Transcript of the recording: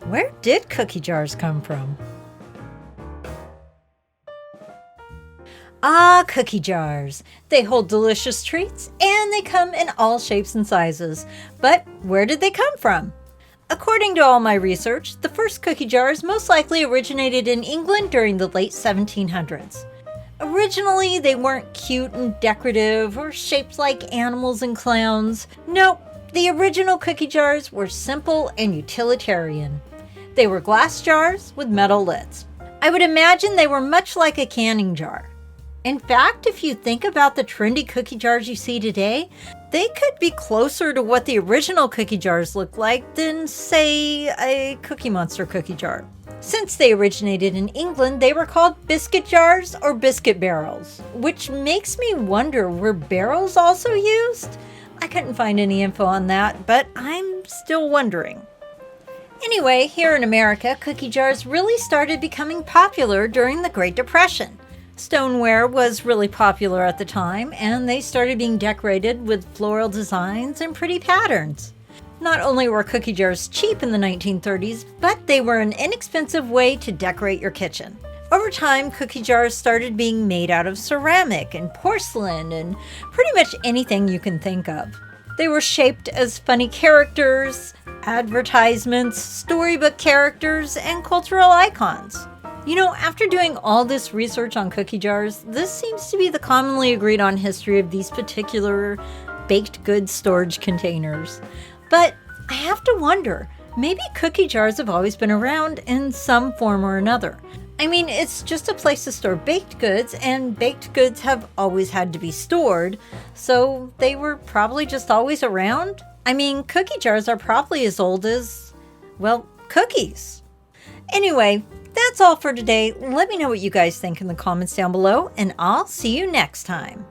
Where did cookie jars come from? Ah, cookie jars. They hold delicious treats and they come in all shapes and sizes. But where did they come from? According to all my research, the first cookie jars most likely originated in England during the late 1700s. Originally, they weren't cute and decorative or shaped like animals and clowns. Nope, the original cookie jars were simple and utilitarian. They were glass jars with metal lids. I would imagine they were much like a canning jar. In fact, if you think about the trendy cookie jars you see today, they could be closer to what the original cookie jars looked like than, say, a Cookie Monster cookie jar. Since they originated in England, they were called biscuit jars or biscuit barrels, which makes me wonder, were barrels also used? I couldn't find any info on that, but I'm still wondering. Anyway, here in America, cookie jars really started becoming popular during the Great Depression. Stoneware was really popular at the time, and they started being decorated with floral designs and pretty patterns. Not only were cookie jars cheap in the 1930s, but they were an inexpensive way to decorate your kitchen. Over time, cookie jars started being made out of ceramic and porcelain and pretty much anything you can think of. They were shaped as funny characters, advertisements, storybook characters, and cultural icons. You know, after doing all this research on cookie jars, this seems to be the commonly agreed on history of these particular baked goods storage containers. But I have to wonder, maybe cookie jars have always been around in some form or another. I mean, it's just a place to store baked goods, and baked goods have always had to be stored, so they were probably just always around. I mean, cookie jars are probably as old as, well, cookies. Anyway, that's all for today. Let me know what you guys think in the comments down below, and I'll see you next time.